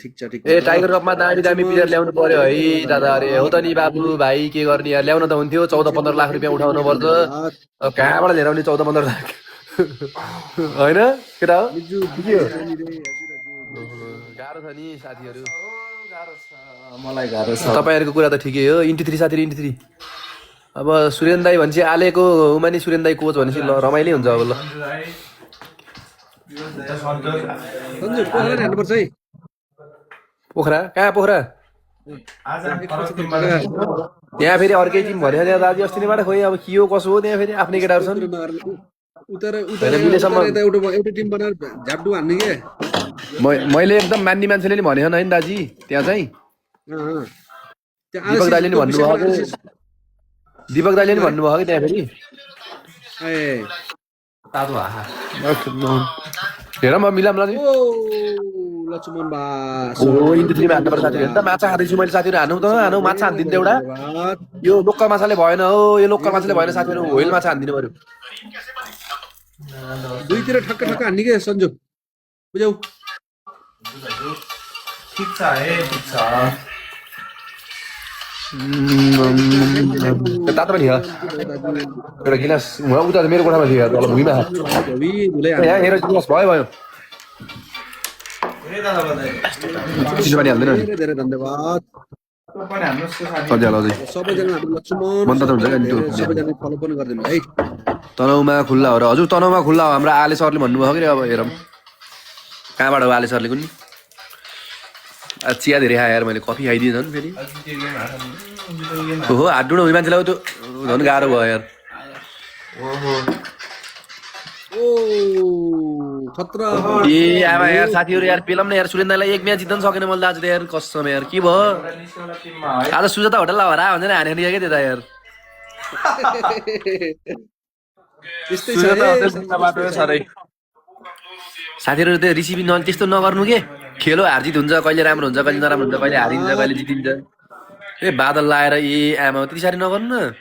ठिक छ ठिक छ। ए टाइगर कपमा दामी दामी प्लेयर ल्याउनु पर्यो है दादा। अरे हो त नि बाबु भाइ, के गर्ने यार, ल्याउन त हुन्थ्यो। 14-15 लाख रुपियाँ उठाउनु पर्छ। अब कहाँबाट लिएर आउने 14-15 लाख? होइन केटा हो? मिजु के हो? छैन नि रे, हजुर हजुर। गाह्रो छ नि साथीहरू। गाह्रो छ, मलाई गाह्रो छ। तपाईँहरूको कुरा त ठिकै हो। इन्टी 3 साथीहरू, इन्टी 3। अब सुरेन दाई भनेपछि आलेको उमा नि सुरेन दाई कोच भनेपछि ल रमाइलो हुन्छ अब। ल सन्जु पोखरा हाल्नुपर्छ है। पोखरा कहाँ? पोखरा त्यहाँ फेरि अर्कै टिम भन्यो त्यहाँ दाजु अस्ति नैबाट। खोइ अब के हो कसो हो, त्यहाँ फेरि आफ्नै केटाहरू छन्। एउटा टिम बनाएर झापडु हान्ने के। मैले एकदम मान्ने मान्छेले नि भनेको होइन दाजी, त्यहाँ चाहिँ दिपक दाइले नि भन्नुभयो कि, दिपक दाइले नि भन्नुभयो कि त्यहाँ फेरि हेर म मिलाउँला नि। लक्ष्मण बा इन्टु 3 मा हान्नुपर्छ साथीहरू। हेर्नु त माछा खाँदैछु मैले साथीहरू। हानु त हानु, माछा हानिदिनु एउटा। यो लोकल माछाले भएन हो, यो लोकल माछाले भएन साथीहरू। होइल माछा हानिदिनु पर्यो। दुईतिर ठक्क ठक्क हान्ने के सन्जु, बुझ्यौ? ठिक छ है, ठिक छ। तातो पनि हो एउटा गिलास। उता मेरो कोठामा थियो तल भुइँमा। यहाँ हेर गिलास भयो भयो। चिसो पानी हाल्दैन नि। धेरै धन्यवाद सजिहाल्छ अझै। सबैजना। लक्ष्मण मन त हुन्छ क्या नि त्यो। सबैजना फलो पनि गरिदिनु है। तनहुमा खुल्ला हो र हजुर, तनहुमा खुल्ला हो। हाम्रो आले सरले भन्नुभयो कि अब हेरौँ कहाँबाट हो आले सरले कुनै। चिया धेरै खायो यार मैले, कफी खाइदिएँ झन् फेरि। ओहो हात डुँडो हुने मान्छेलाई त्यो झन् गाह्रो भयो यार। ओ खतरा। ए आमा यार साथीहरू यार, पेलम न यार। सुरेन दाइलाई एक म्याच जित्न सकेन मैले आज त यार, कसम यार। के भयो आज? सुजाता होटल हरा भनेर हानेर क्या त्यो त यार। त्यस्तै छ साथीहरू। त्यो रिसिभिङ त्यस्तो नगर्नु के। खेलो हारजित हुन्छ, कहिले राम्रो हुन्छ, कहिले नराम्रो हुन्छ, कहिले हारिन्छ, कहिले जितिन्छ। ए बादल लाएर ए आमा त्यति साह्रै नगर्नु न।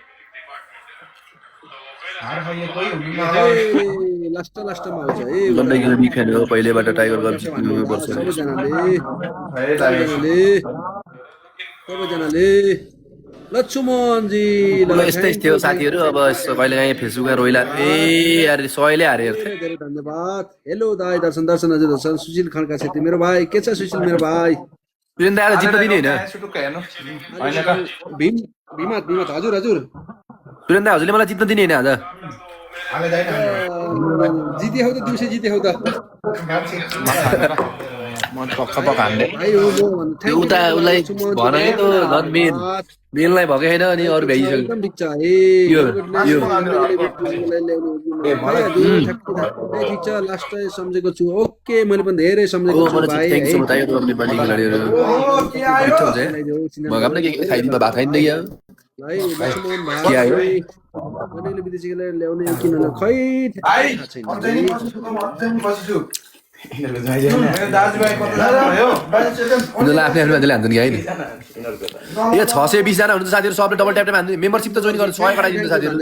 लास्टमा आउँछ है। लन्डनको बिग फ्यान हो पहिलेबाट। टाइगर कप जित्नु पर्छ। सबैजनाले लक्ष्मणजी यस्तै थियो साथीहरू। अब कहिले काहीँ फेसबुकमा रोइला ए यार सयले हारे। धेरै धन्यवाद। हेलो दाई, दर्शन हजुर दर्शन। सुशील खड्का छेत्री मेरो भाइ, के छ सुशील मेरो भाइ? सुरेन दाइ जित्न दिने होइन। भीमा हजुर हजुर। सुरेन दाइ हजुरले मलाई जित्न दिने होइन आज। जिते हौ त, दिउँसै जिते हौ त। उता उसलाई भन नि त झन् मेललाई भएको छैन अनि अरू भ्याइसक्यो। ठिक छ ठिक छ। लास्ट सम्झेको छु। ओके मैले पनि धेरै सम्झेको छु भाइ। विदेशीले ल्याउने किन खै उनीहरूलाई आफ्नै आफ्नै मान्छेले हान्छन् कि होइन। ए 620 जना हुनुहुन्छ साथीहरू। सबले डबल ट्याप हान्नु। मेम्बरसिप त जोइन गर्नु 100 गराइदिनु साथीहरू।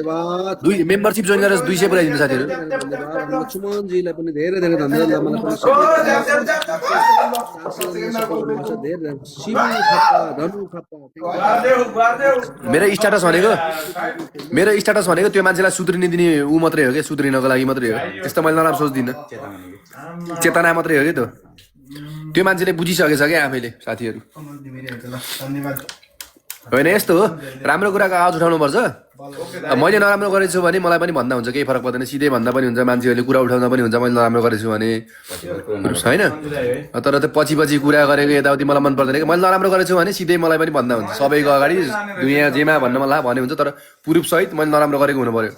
मेम्बरसिप जोइन गरेर 200 पुऱ्याइदिनु साथीहरू। लक्ष्मणजीलाई पनि धेरै धेरै धन्यवाद। मेरो स्ट्याटस भनेको त्यो मान्छेलाई सुध्रिने दिने ऊ मात्रै हो क्या, सुध्रिनको लागि मात्रै हो। त्यस्तो मैले नराम्रो सोच्दिनँ। चेतना मात्रै हो कि त्यो। त्यो मान्छेले बुझिसकेछ क्या आफैले साथीहरू। होइन यस्तो हो, राम्रो कुराको आवाज उठाउनुपर्छ। मैले नराम्रो गरेछु भने मलाई पनि भन्दा हुन्छ, केही फरक पर्दैन। सिधै भन्दा पनि हुन्छ, मान्छेहरूले कुरा उठाउँदा पनि हुन्छ मैले नराम्रो गरेछु भने, होइन। तर त्यो पछि कुरा गरेको यताउति मलाई मन पर्दैन कि। मैले नराम्रो गरेछु भने सिधै मलाई पनि भन्दा हुन्छ। सबैको अगाडि दुनियाँ जेमा भन्न मलाई भने हुन्छ, तर प्रुफसहित मैले नराम्रो गरेको हुनु पर्यो।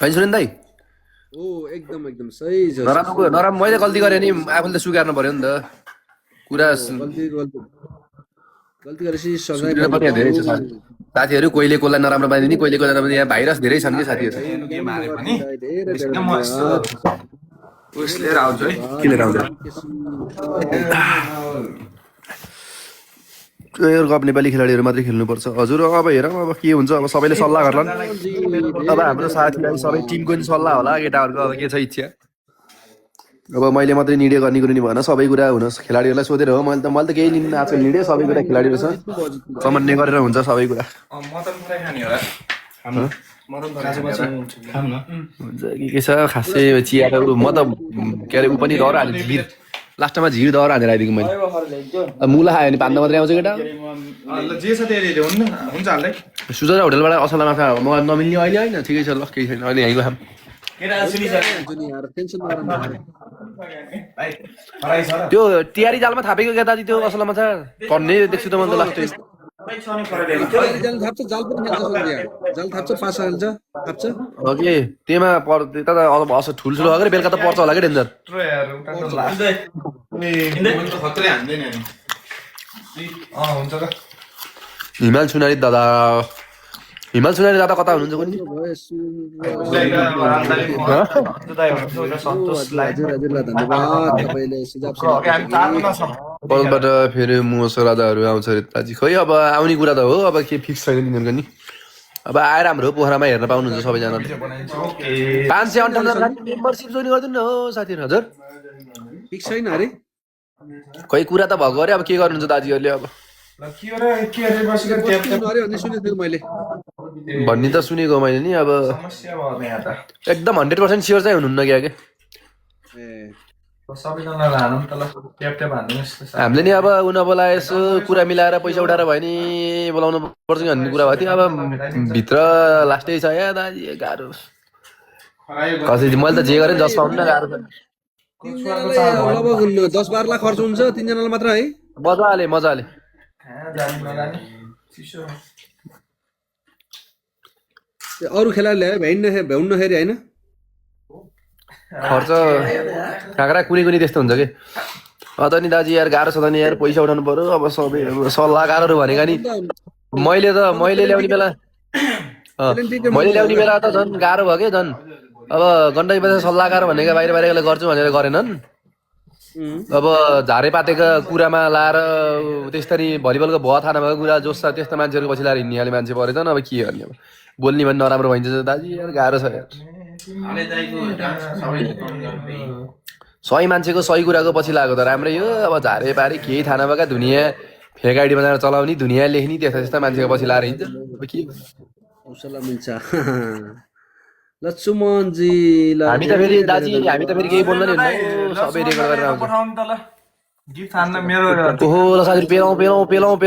होइन सुरेन दाइ? एकदम सही छ। नराम्रो मैले गल्ती गरेँ नि आफूले त स्वीकार्नु पर्यो नि त कुरा। गल्ती गरेपछि सजाय पनि धेरै छ साथीहरू। कोहीले कसलाई नराम्रो पाइदिने, कोहीले कसलाई नराम्रो। यहाँ भाइरस धेरै छन् कि साथीहरू। कप नेपाली खेलाडीहरू मात्रै खेल्नुपर्छ हजुर। अब हेरौँ अब के हुन्छ। अब सबैले सल्लाह गर्ला। अब हाम्रो साथीलाई सबै टिमको नि सल्लाह होला, केटाहरूको अब के छ इच्छा। अब मैले मात्रै निर्णय गर्ने कुरो नि भएन सबै कुरा हुन खेलाडीहरूलाई सोधेर हो मैले त केही लिन्न आजकल निर्णय सबै कुरा खेलाडीहरूसँग समन्वय गरेर हुन्छ सबै कुरा मटन फ्राई खाने होला हुन्छ के छ खासै चिया त म त के अरे ऊ पनि डर हालेँ झिर लास्टमा झिर डर हालेर आइदिएको मैले अब मुला खायो भने पान्दा मात्रै आउँछ केटा जे छ त्यही ल्याउनु न हुन्छ हाल्दै सुजरा होटलबाट असला माछा मलाई नमिल्ने अहिले होइन ठिकै छ ल केही छैन अहिले यहीँको खाम त्यो तिहारी जालमा थापेको क्या दाजु त्यो असला माछा टन्ने देख्छु त मैले लास्ट जाल थाप्छ जाल पनि खेल्छ जाल थाप्छ पासा हाल्छ थाप्छ ओके त्यहीमा त्यता त अब असर ठुल्ठुलो अगाडि बेलुका त पर्छ होला कि डेन्जर हुन्छ त हिमाल सुनारी दादा कता हुनुहुन्छ कोनि हजुरलाई धन्यवाद तपाईँले सुझाव कलबाट फेरि मोसो राजाहरू आउँछ अरे दाजु खै अब आउने कुरा त हो अब के फिक्स छैन तिनीहरूको नि अब आएर हाम्रो पोखरामा हेर्न पाउनुहुन्छ सबैजना 558 मेम्बरसिप जोइन गरिदिनु न हो साथीहरू हजुर फिक्स छैन अरे खै कुरा त भएको अरे अब के गर्नुहुन्छ दाजुहरूले अब भन्ने त सुनेको मैले नि अब एकदम 100% स्योर चाहिँ हुनुहुन्न क्या हामीले नि अब उनीहरूलाई यसो कुरा मिलाएर पैसा उठाएर भयो नि बोलाउनु पर्छ कि भन्ने कुरा भएको थियो अब भित्र लास्टै छ या दाजु गाह्रो कसै मैले त जे गरेँ जस पाउनु न गाह्रो लगभग 10-12 लाख खर्च हुन्छ 3 जनालाई मात्र है मजाले अरू खेलाडी ल्यायो भ्याउन्नखेरि होइन खर्च काँक्रा कुनै त्यस्तो हुन्छ कि त नि दाजु यार गाह्रो छ त नि यार पैसा उठाउनु पर्यो अब सबै सल्लाहकारहरू भनेका नि मैले ल्याउने बेला त झन् गाह्रो भयो कि झन् अब गण्डकी बजार सल्लाहकार भनेको बाहिरले गर्छु भनेर गरेनन् अब झारेपातेका कुरामा लाएर त्यसरी भलिबलको भुवा थाहा नभएको कुरा जोस छ त्यस्तो मान्छेहरू पछि लाएर हिँड्नेखाले मान्छे परेछ अब के गर्ने अब बोल्ने भने नराम्रो भइन्छ दाजु यार गाह्रो छ यार सही मान्छेको सही कुराको पछि लागेको त राम्रै हो अब झारेपारी केही थाहा नभएका दुनियाँ फेक आइडी बनाएर चलाउने दुनियाँ लेख्ने त्यस्ता मान्छेको पछि लाएर हिँड्छ अब के मिल्छ लक्ष्मणजी हामी त फेरि केही बोल्न नि सबै रेकर्ड गरेर आउँछ ओहो ल साथी पेलाउँ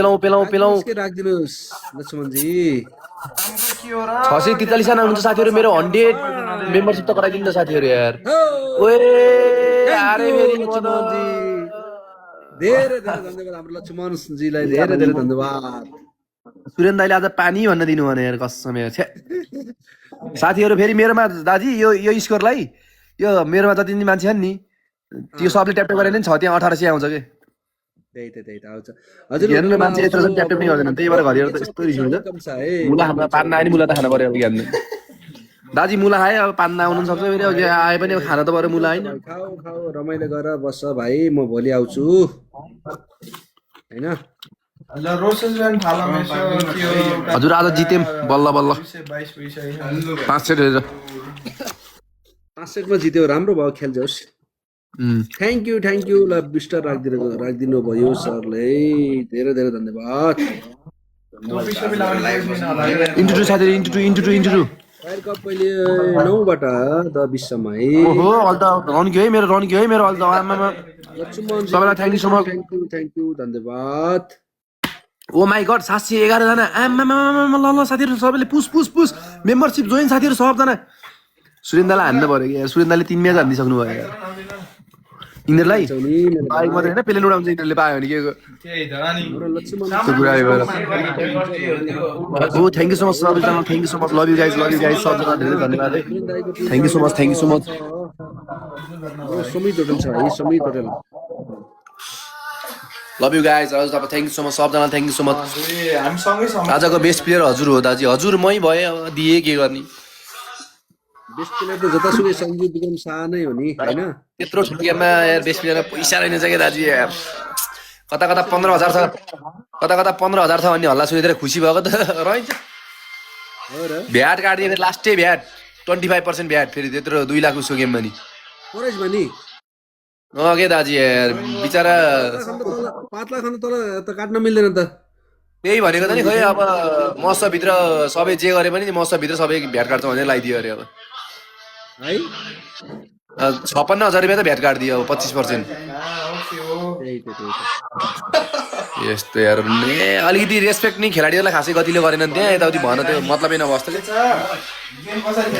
राखिदिनुहोस् लक्ष्मणजी 643 जना हुनुहुन्छ साथीहरू मेरो 100 मेम्बरसिप त गराइदिनु न साथीहरू यार धेरै धन्यवाद हाम्रो लक्ष्मणजीलाई धेरै धन्यवाद सुरेन दाइले आज पानी भन्न दिनु भने यार कसम यार साथीहरू फेरि मेरोमा दाजी यो स्कोरलाई यो मेरोमा जति मान्छे छन् नि त्यो सबले ट्याप गरेर नि छ त्यहाँ 1800 आउँछ के त्यही त आउँछ हजुर हेर्नु मान्छे यत्रो चाहिँ ट्याप नै गर्दैन त्यही भएर घरिहरू त यस्तो रिस हुन्छ मुला हाम्रो पान नआए नि मुला त खान पर्यो अब ज्ञान दाजी मुला खाए अब पान नआउनु सक्छ फेरि अब आए पनि अब खान त पर्यो मुला होइन खाऊ रमाइलो गर बस्छ भाइ म भोलि आउँछु हैन हजुर आज जित्यौँ बल्ल 5 सेट हेरेर 5 सेटमा जित्यो राम्रो भयो खेल जोस् थ्याङ्क यू ल बिस्टर राखिदिनु भयो सरले धेरै धन्यवाद इन्टु साथीहरू फायर कप पहिले 9 बाट 20 सम्म है ओहो अल त रन के है मेरो अल त आमामा लक्ष्मण सबैलाई thank you so much thank you धन्यवाद ओ माई गड 711 जना आमामा ल साथीहरू सबैले पुस मेम्बरसिप जोइन साथीहरू सबजना सुरेन्द्रलाई हान्नु पर्यो कि सुरेन्द्रले 3 म्याच हान्दिसक्नु भयो यार यिनीहरूलाई बाइक मात्रै होइन पेलेन उडाउँछ यिनीहरूले पायो भने के ओ थ्याङ्क यू सो मच सबैजना thank you so much love you guys सबजना धेरै धन्यवाद है thank you so much Samit hotel छ है समित होटल लभ यू गाइज हजुर तपाईँ थ्याङ्क यू सो मच सबजना थ्याङ्क यू सो मच आजको बेस्ट प्लेयर हजुर हो दाजु हजुर मै भए अब दिए के गर्ने बेस्ट प्लेयर त जतासुकै सञ्जीव विक्रम शाह नै हो नि हैन त्यत्रो ठुलो गेममा यार बेस्ट प्लेयरमा पैसा रहेन छ के दाजु यार कता 15,000 छ कता 15,000 छ भन्ने हल्ला सुनेर खुसी भएको त रहन्छ भ्याट काट्दिए फेरि लास्टै भ्याट 25% भ्याट फेरि त्यत्रो 2 लाख उसको गेममा नि परेश भनी के दाजु यार बिचरा पातला खानु तर त काट्न मिल्दैन त त्यही भनेको त नि खै अब महोत्सवभित्र सबै जे गरे पनि महोत्सवभित्र सबै भ्याट काट्छ भनेर लगाइदियो अरे अब है 56,000 रुपियाँ त भ्याट काटिदियो अब 25%। त्यही त यस्तो यार अलिकति रेस्पेक्ट नि खेलाडीहरूलाई खासै गतिले गरेनन् त्यहाँ यताउति भन त्यो मतलबै नभस्तो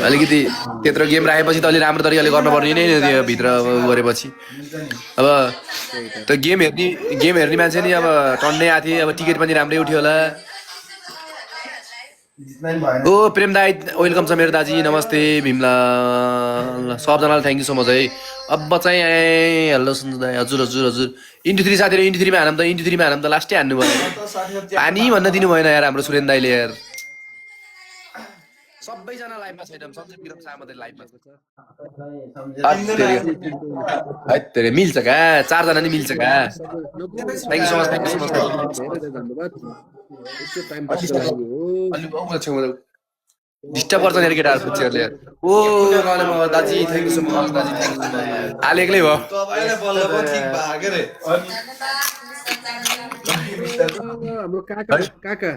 अलिकति त्यत्रो गेम राखेपछि त अलि राम्रो तरिकाले गर्नुपर्ने नै त्यो भित्र गरेपछि अब त्यो गेम हेर्ने मान्छे नि अब टन्नै आएको थिए अब टिकट पनि राम्रै उठ्यो होला ओ प्रेम दाई वेलकम छ मेरो दाजी नमस्ते भीमला सबजनालाई थ्याङ्क यू सो मच है अब चाहिँ हेलो सुन्छु दाई हजुर हजुर हजुर इन्टु 3 साथीहरू इन्टु 3 मा हानौँ त लास्टै हान्नु भयो हानी भन्न दिनु भएन यार हाम्रो सुरेन दाईले यार सबैजना लाइभमा छैन सब्जेक्ट विक्रम शाह मात्रै लाइभमा छ मिल्छ का 4 जना नि मिल्छ का थ्याङ्क यू सो मच धन्यवाद यसो टाइम पासको लागि हो डिस्टर्ब गर्छ यार केटाहरू खुच्चीहरूले यार ओ दाजी thank you so much Daji thank you हाल एक्लै भयो हाम्रो काका ओ काका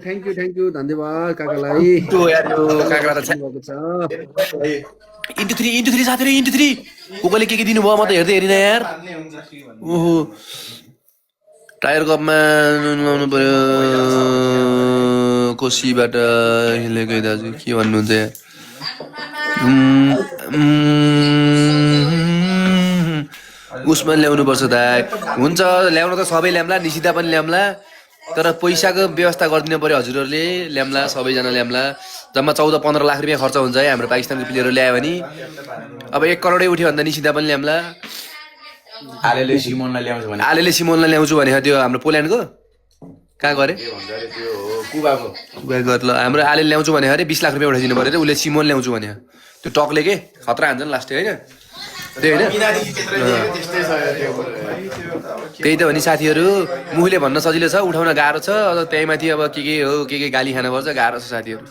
थ्याङ्क यू धन्यवाद काकालाई काका त इन्टु 3 साथीहरू इन्टु 3 कोले के दिनुभयो म त हेरिन यार ओहो टायर कपमा नुहाउनु पर्यो कोसीबाट हिलेकै दाजु के भन्नुहुन्छ यार उसमा ल्याउनुपर्छ दाइ हुन्छ ल्याउन त सबै ल्याम्ला निशिता पनि ल्याम्ला तर पैसाको व्यवस्था गरिदिनु पर्यो हजुरहरूले ल्याम्ला सबैजना ल्याम्ला जम्मा 14-15 लाख रुपियाँ खर्च हुन्छ है हाम्रो पाकिस्तानको प्लेयरहरू ल्यायो भने अब 1 करोडै उठ्यो भन्दा निशिता पनि ल्याम्ला आलेले सिमोनलाई ल्याउँछु भने त्यो हाम्रो पोल्यान्डको कहाँ गरे कुबाको ल हाम्रो आले ल्याउँछु भने अरे 20 लाख रुपियाँ उठाइदिनु पर्यो उसले सिमोन ल्याउँछु भने त्यो टकले के खतरा हान्छ नि लास्टै होइन त्यही होइन त्यही त हो नि साथीहरू मुखले भन्न सजिलो छ उठाउन गाह्रो छ अझ त्यही माथि अब के हो के गाली खान पर्छ गाह्रो छ साथीहरू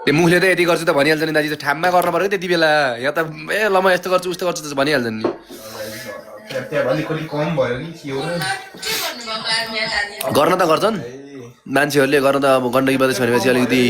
त्यो मुखले त यति गर्छु त भनिहाल्छ नि दाजु त ठाममा गर्न पर्यो त्यति बेला या त ए ल म यस्तो गर्छु उस्तो गर्छु त भनिहाल्छन् नि गर्न त गर्छन् मान्छेहरूले गर्न त अब गण्डकी प्रदेश भनेपछि अलिकति